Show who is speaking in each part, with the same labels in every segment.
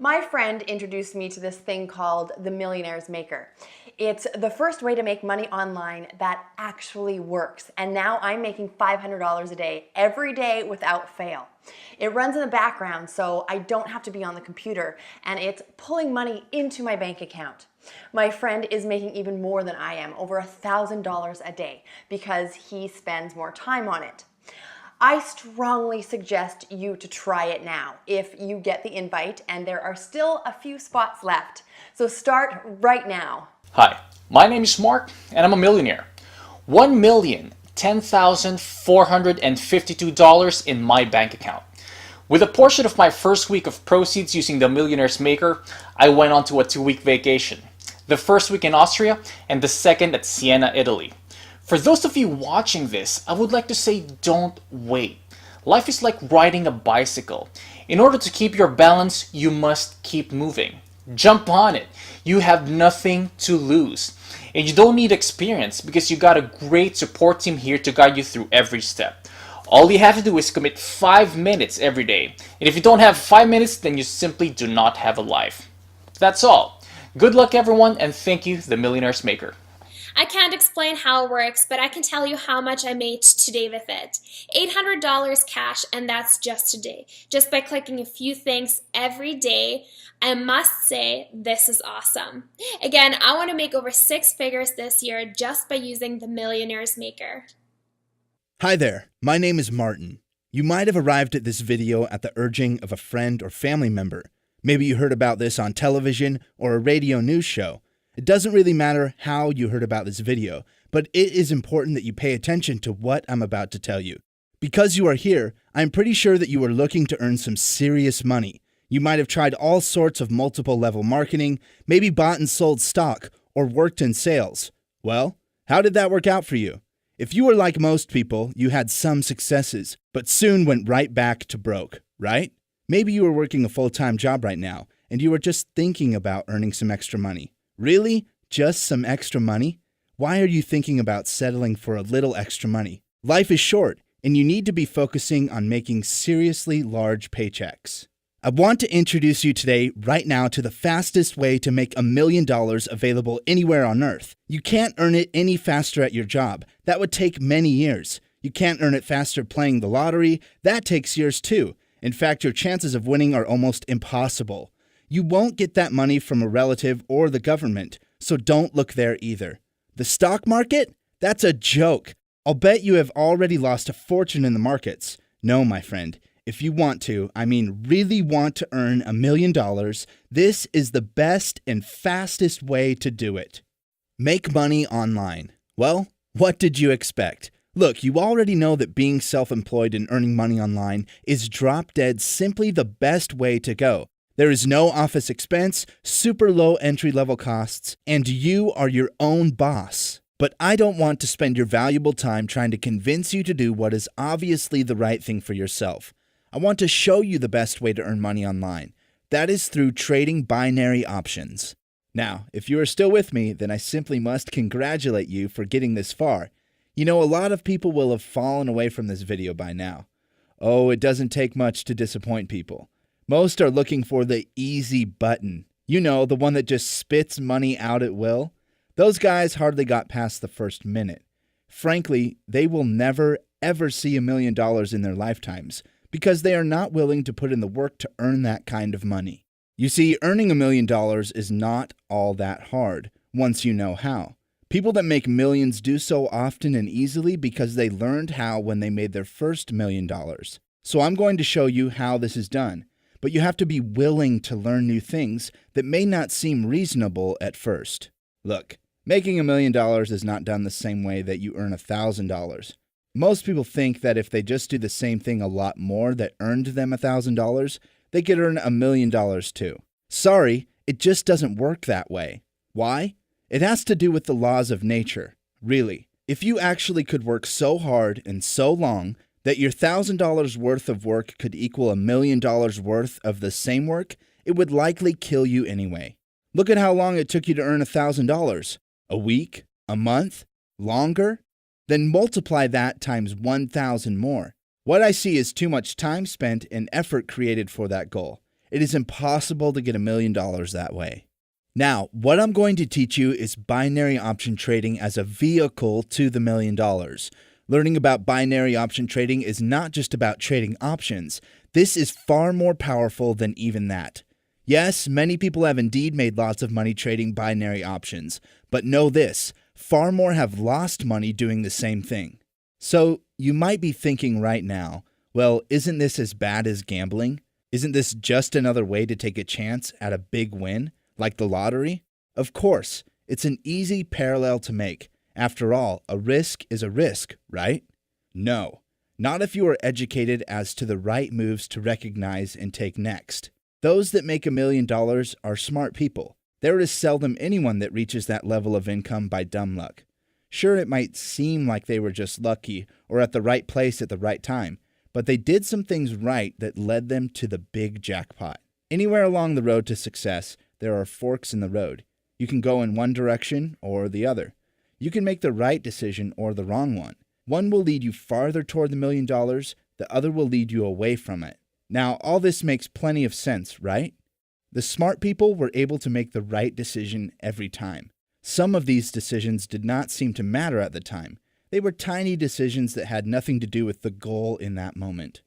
Speaker 1: My friend introduced me to this thing called the Millionaire's Maker. It's the first way to make money online that actually works. And now I'm making $500 a day, every day without fail. It runs in the background, so I don't have to be on the computer, and it's pulling money into my bank account. My friend is making even more than I am, over $1,000 a day, because he spends more time on it. I strongly suggest you to try it now if you get the invite, and there are still a few spots left. So start right now.
Speaker 2: Hi, my name is Mark and I'm a millionaire. $1,010,452 in my bank account. With a portion of my first week of proceeds using the Millionaire's Maker, I went on to a 2-week vacation. The first week in Austria and the second at Siena, Italy. For those of you watching this, I would like to say don't wait. Life is like riding a bicycle. In order to keep your balance, you must keep moving. Jump on it. You have nothing to lose. And you don't need experience because you got a great support team here to guide you through every step. All you have to do is commit 5 minutes every day. And if you don't have 5 minutes, then you simply do not have a life. That's all. Good luck everyone, and thank you, the Millionaire's Maker.
Speaker 3: I can't explain how it works, but I can tell you how much I made today with it. $800 cash, and that's just today. Just by clicking a few things every day. I must say, this is awesome. Again, I want to make over 6 figures this year just by using the Millionaire's Maker.
Speaker 4: Hi there, my name is Martin. You might have arrived at this video at the urging of a friend or family member. Maybe you heard about this on television or a radio news show. It doesn't really matter how you heard about this video, but it is important that you pay attention to what I'm about to tell you. Because you are here, I'm pretty sure that you are looking to earn some serious money. You might have tried all sorts of multiple level marketing, maybe bought and sold stock, or worked in sales. Well, how did that work out for you? If you were like most people, you had some successes, but soon went right back to broke, right? Maybe you are working a full-time job right now, and you are just thinking about earning some extra money. Really? Just some extra money? Why are you thinking about settling for a little extra money? Life is short, and you need to be focusing on making seriously large paychecks. I want to introduce you today, right now, to the fastest way to make $1 million available anywhere on earth. You can't earn it any faster at your job. That would take many years. You can't earn it faster playing the lottery. That takes years too. In fact, your chances of winning are almost impossible. You won't get that money from a relative or the government, so don't look there either. The stock market? That's a joke. I'll bet you have already lost a fortune in the markets. No, my friend. If you want to, I mean really want to earn $1 million, this is the best and fastest way to do it. Make money online. Well, what did you expect? Look, you already know that being self-employed and earning money online is drop dead simply the best way to go. There is no office expense, super low entry-level costs, and you are your own boss. But I don't want to spend your valuable time trying to convince you to do what is obviously the right thing for yourself. I want to show you the best way to earn money online. That is through trading binary options. Now, if you are still with me, then I simply must congratulate you for getting this far. You know, a lot of people will have fallen away from this video by now. Oh, it doesn't take much to disappoint people. Most are looking for the easy button. You know, the one that just spits money out at will. Those guys hardly got past the first minute. Frankly, they will never, ever see $1 million in their lifetimes because they are not willing to put in the work to earn that kind of money. You see, earning $1 million is not all that hard once you know how. People that make millions do so often and easily because they learned how when they made their first $1 million. So I'm going to show you how this is done. But you have to be willing to learn new things that may not seem reasonable at first. Look, making $1 million is not done the same way that you earn $1,000. Most people think that if they just do the same thing a lot more that earned them $1,000, they could earn $1 million too. Sorry, it just doesn't work that way. Why? It has to do with the laws of nature. Really, if you actually could work so hard and so long that your $1,000 worth of work could equal $1 million worth of the same work, it would likely kill you anyway. Look at how long it took you to earn $1,000. A week? A month? Longer? Then multiply that times 1,000 more. What I see is too much time spent and effort created for that goal. It is impossible to get $1 million that way. Now, what I'm going to teach you is binary option trading as a vehicle to the $1 million. Learning about binary option trading is not just about trading options. This is far more powerful than even that. Yes, many people have indeed made lots of money trading binary options, but know this, far more have lost money doing the same thing. So, you might be thinking right now, well, isn't this as bad as gambling? Isn't this just another way to take a chance at a big win, like the lottery? Of course, it's an easy parallel to make. After all, a risk is a risk, right? No, not if you are educated as to the right moves to recognize and take next. Those that make $1 million are smart people. There is seldom anyone that reaches that level of income by dumb luck. Sure, it might seem like they were just lucky or at the right place at the right time, but they did some things right that led them to the big jackpot. Anywhere along the road to success, there are forks in the road. You can go in one direction or the other. You can make the right decision or the wrong one. One will lead you farther toward the $1 million, the other will lead you away from it. Now, all this makes plenty of sense, right? The smart people were able to make the right decision every time. Some of these decisions did not seem to matter at the time. They were tiny decisions that had nothing to do with the goal in that moment.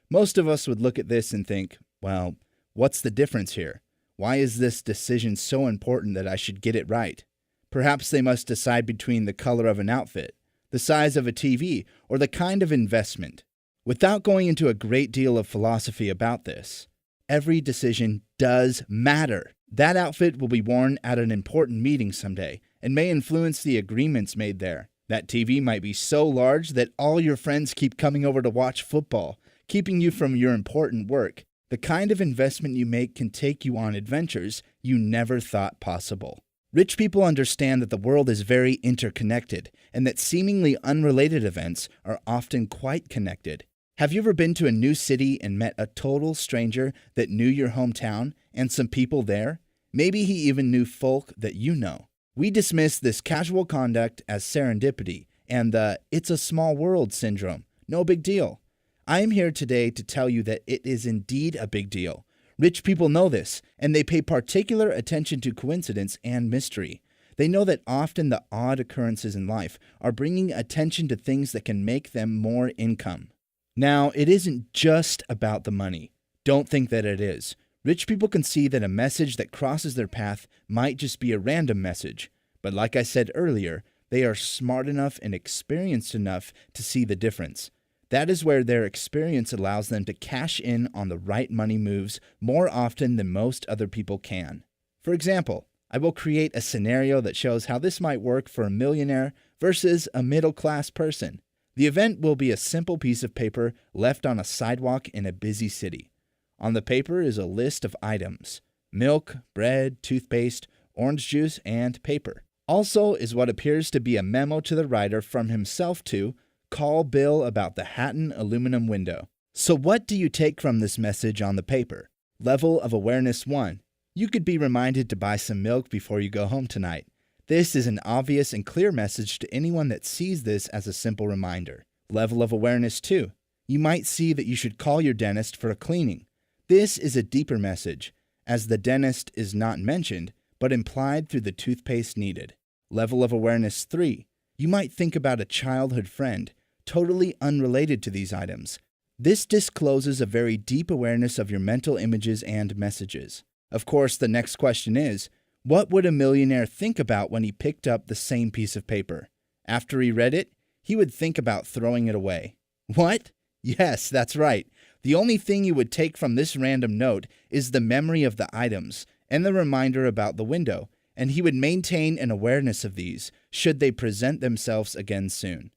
Speaker 4: Most of us would look at this and think, well, what's the difference here? Why is this decision so important that I should get it right? Perhaps they must decide between the color of an outfit, the size of a TV, or the kind of investment. Without going into a great deal of philosophy about this, every decision does matter. That outfit will be worn at an important meeting someday and may influence the agreements made there. That TV might be so large that all your friends keep coming over to watch football, keeping you from your important work. The kind of investment you make can take you on adventures you never thought possible. Rich people understand that the world is very interconnected and that seemingly unrelated events are often quite connected. Have you ever been to a new city and met a total stranger that knew your hometown and some people there? Maybe he even knew folk that you know. We dismiss this casual conduct as serendipity and the "it's a small world" syndrome. No big deal. I am here today to tell you that it is indeed a big deal. Rich people know this, and they pay particular attention to coincidence and mystery. They know that often the odd occurrences in life are bringing attention to things that can make them more income. Now, it isn't just about the money. Don't think that it is. Rich people can see that a message that crosses their path might just be a random message. But like I said earlier, they are smart enough and experienced enough to see the difference. That is where their experience allows them to cash in on the right money moves more often than most other people can. For example, I will create a scenario that shows how this might work for a millionaire versus a middle-class person. The event will be a simple piece of paper left on a sidewalk in a busy city. On the paper is a list of items: milk, bread, toothpaste, orange juice, and paper. Also is what appears to be a memo to the writer from himself to call Bill about the Hatton aluminum window. So what do you take from this message on the paper? Level of awareness 1. You could be reminded to buy some milk before you go home tonight. This is an obvious and clear message to anyone that sees this as a simple reminder. Level of awareness 2. You might see that you should call your dentist for a cleaning. This is a deeper message, as the dentist is not mentioned, but implied through the toothpaste needed. Level of awareness 3. You might think about a childhood friend, totally unrelated to these items. This discloses a very deep awareness of your mental images and messages. Of course, the next question is, what would a millionaire think about when he picked up the same piece of paper? After he read it, he would think about throwing it away. What? Yes, that's right. The only thing you would take from this random note is the memory of the items and the reminder about the window, and he would maintain an awareness of these should they present themselves again soon.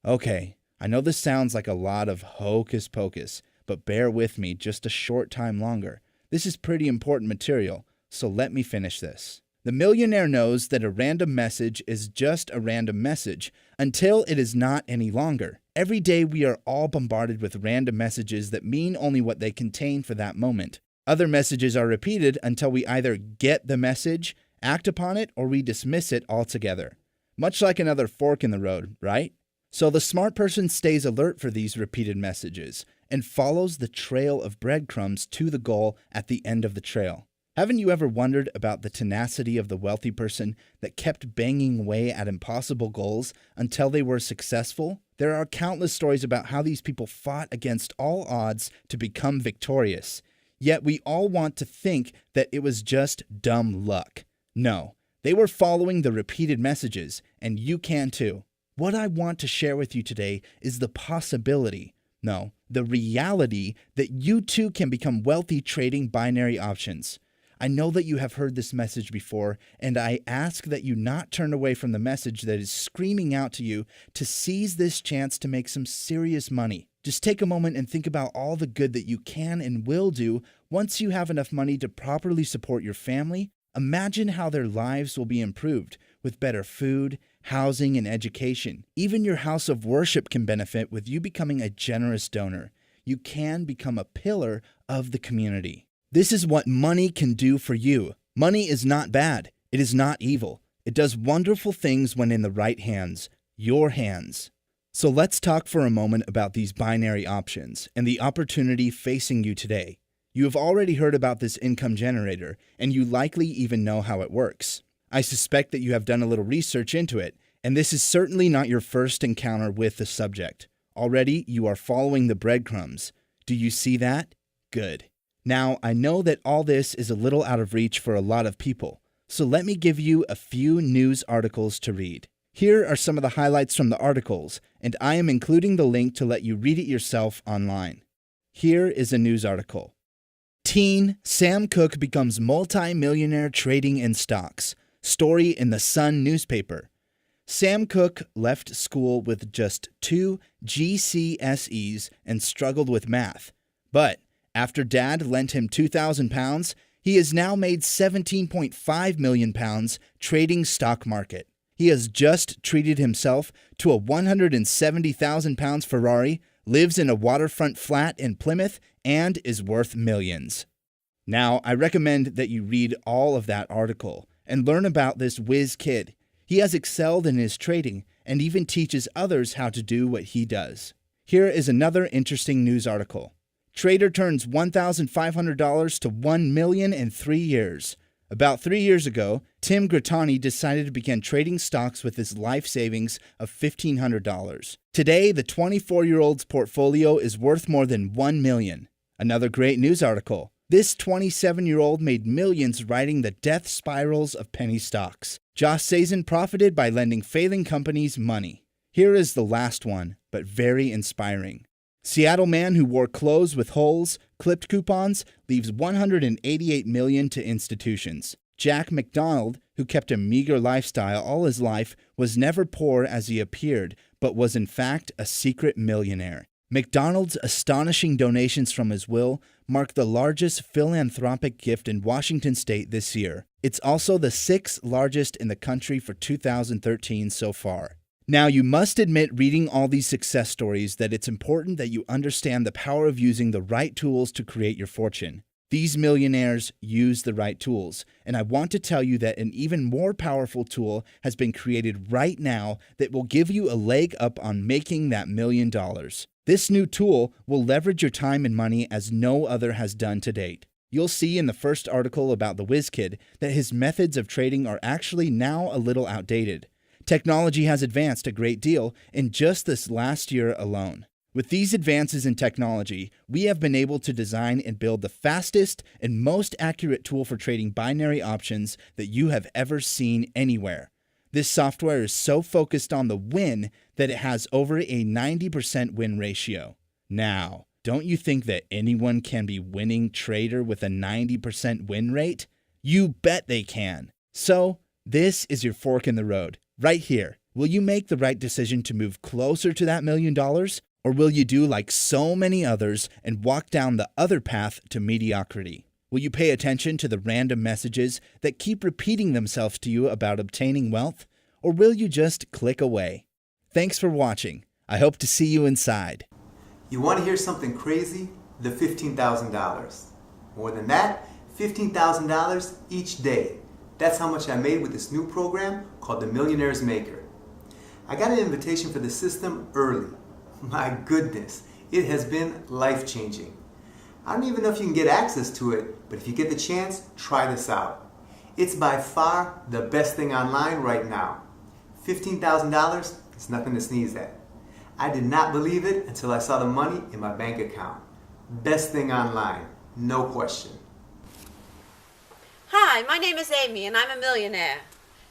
Speaker 4: Okay, I know this sounds like a lot of hocus pocus, but bear with me just a short time longer. This is pretty important material, so let me finish this. The millionaire knows that a random message is just a random message until it is not any longer. Every day we are all bombarded with random messages that mean only what they contain for that moment. Other messages are repeated until we either get the message, act upon it, or we dismiss it altogether. Much like another fork in the road, right? So the smart person stays alert for these repeated messages, and follows the trail of breadcrumbs to the goal at the end of the trail. Haven't you ever wondered about the tenacity of the wealthy person that kept banging away at impossible goals until they were successful? There are countless stories about how these people fought against all odds to become victorious. Yet we all want to think that it was just dumb luck. No, they were following the repeated messages, and you can too. What I want to share with you today is the possibility, no, the reality that you too can become wealthy trading binary options. I know that you have heard this message before, and I ask that you not turn away from the message that is screaming out to you to seize this chance to make some serious money. Just take a moment and think about all the good that you can and will do once you have enough money to properly support your family. Imagine how their lives will be improved with better food, housing, and education. Even your house of worship can benefit with you becoming a generous donor. You can become a pillar of the community. This is what money can do for you. Money is not bad. It is not evil. It does wonderful things when in the right hands, your hands. So let's talk for a moment about these binary options and the opportunity facing you today. You have already heard about this income generator, and you likely even know how it works. I suspect that you have done a little research into it, and this is certainly not your first encounter with the subject. Already, you are following the breadcrumbs. Do you see that? Good. Now, I know that all this is a little out of reach for a lot of people, so let me give you a few news articles to read. Here are some of the highlights from the articles, and I am including the link to let you read it yourself online. Here is a news article. Teen Sam Cooke becomes multi-millionaire trading in stocks. Story in the Sun newspaper. Sam Cooke left school with just 2 GCSEs and struggled with math. But after Dad lent him £2,000, he has now made £17.5 million trading stock market. He has just treated himself to a £170,000 Ferrari, lives in a waterfront flat in Plymouth, and is worth millions. Now, I recommend that you read all of that article and learn about this whiz kid. He has excelled in his trading and even teaches others how to do what he does. Here is another interesting news article. Trader turns $1,500 to $1 million in 3 years. About 3 years ago, Tim Grattani decided to begin trading stocks with his life savings of $1,500. Today, the 24-year-old's portfolio is worth more than $1 million. Another great news article. This 27-year-old made millions riding the death spirals of penny stocks. Josh Sazen profited by lending failing companies money. Here is the last one, but very inspiring. Seattle man who wore clothes with holes, clipped coupons, leaves $188 million to institutions. Jack McDonald, who kept a meager lifestyle all his life, was never poor as he appeared, but was in fact a secret millionaire. McDonald's astonishing donations from his will mark the largest philanthropic gift in Washington state this year. It's also the 6th largest in the country for 2013 so far. Now, you must admit, reading all these success stories, that it's important that you understand the power of using the right tools to create your fortune. These millionaires use the right tools, and I want to tell you that an even more powerful tool has been created right now that will give you a leg up on making that $1 million. This new tool will leverage your time and money as no other has done to date. You'll see in the first article about the Whiz Kid that his methods of trading are actually now a little outdated. Technology has advanced a great deal in just this last year alone. With these advances in technology, we have been able to design and build the fastest and most accurate tool for trading binary options that you have ever seen anywhere. This software is so focused on the win that it has over a 90% win ratio. Now, don't you think that anyone can be winning trader with a 90% win rate? You bet they can. So, this is your fork in the road. Right here. Will you make the right decision to move closer to that $1 million? Or will you do like so many others and walk down the other path to mediocrity? Will you pay attention to the random messages that keep repeating themselves to you about obtaining wealth? Or will you just click away? Thanks for watching. I hope to see you inside.
Speaker 5: You want to hear something crazy? The $15,000. More than that, $15,000 each day. That's how much I made with this new program called the Millionaire's Maker. I got an invitation for the system early. My goodness, It has been life-changing. I don't even know if you can get access to it, but if you get the chance, try this out. It's by far the best thing online right now. $15,000 is nothing to sneeze at. I did not believe it until I saw the money in my bank account. Best thing online, no question.
Speaker 6: Hi, my name is Amy and I'm a millionaire.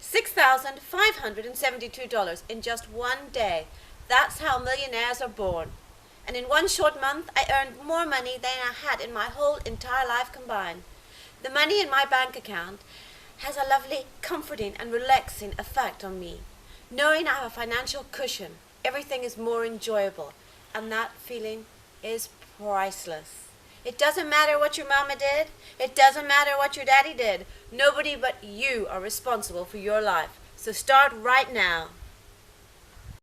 Speaker 6: $6,572 in just one day. That's how millionaires are born. And in one short month, I earned more money than I had in my whole entire life combined. The money in my bank account has a lovely, comforting and relaxing effect on me. Knowing I have a financial cushion, everything is more enjoyable, and that feeling is priceless. It doesn't matter what your mama did. It doesn't matter what your daddy did. Nobody but you are responsible for your life. So start right now.